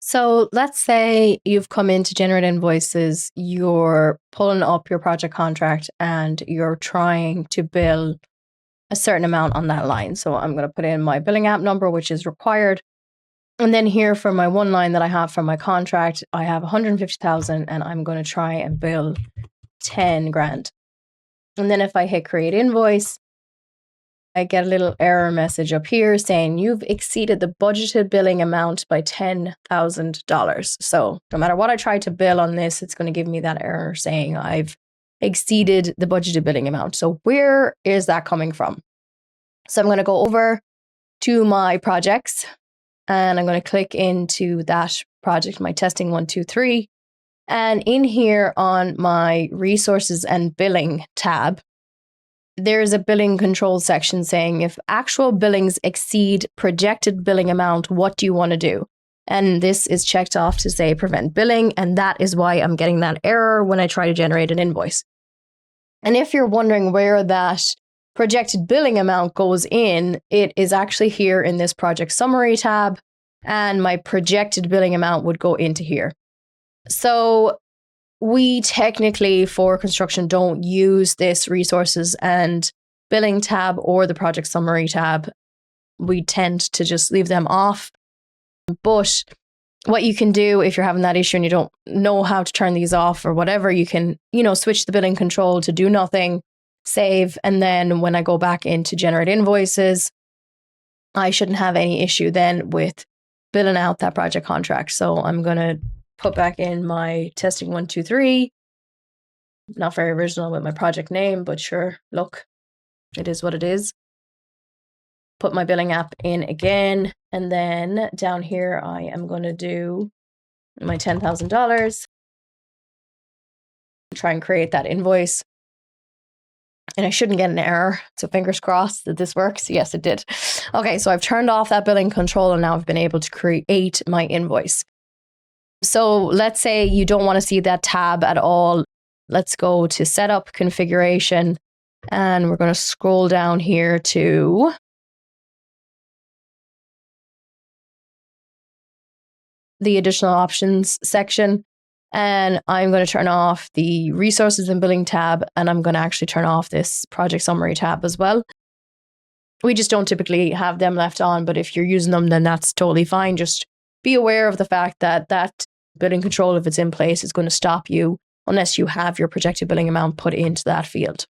So let's say you've come in to generate invoices, you're pulling up your project contract and you're trying to bill a certain amount on that line. So I'm going to put in my billing app number, which is required. And then here for my one line that I have from my contract, I have 150,000 and I'm going to try and bill 10 grand. And then if I hit create invoice, I get a little error message up here saying you've exceeded the budgeted billing amount by $10,000. So no matter what I try to bill on this, it's going to give me that error saying I've exceeded the budgeted billing amount. So where is that coming from? So I'm going to go over to my projects and I'm going to click into that project, my testing 1, 2, 3. And in here on my resources and billing tab, there's a billing control section saying if actual billings exceed projected billing amount, what do you want to do? And this is checked off to say prevent billing. And that is why I'm getting that error when I try to generate an invoice. And if you're wondering where that projected billing amount goes in, it is actually here in this project summary tab. And my projected billing amount would go into here. So we technically for construction don't use this resources and billing tab or the project summary tab. We tend to just leave them off. But what you can do if you're having that issue and you don't know how to turn these off or whatever, you can, switch the billing control to do nothing, save. And then when I go back in to generate invoices, I shouldn't have any issue then with billing out that project contract. So I'm going to put back in my testing 1, 2, 3. Not very original with my project name, but sure, look, it is what it is. Put my billing app in again. And then down here, I am going to do my $10,000. Try and create that invoice. And I shouldn't get an error. So fingers crossed that this works. Yes, it did. Okay, so I've turned off that billing control and now I've been able to create my invoice. So let's say you don't want to see that tab at all. Let's go to setup configuration and we're going to scroll down here to the additional options section. And I'm going to turn off the resources and billing tab and I'm going to actually turn off this project summary tab as well. We just don't typically have them left on, but if you're using them, then that's totally fine. Just be aware of the fact that billing control, if it's in place, is going to stop you unless you have your projected billing amount put into that field.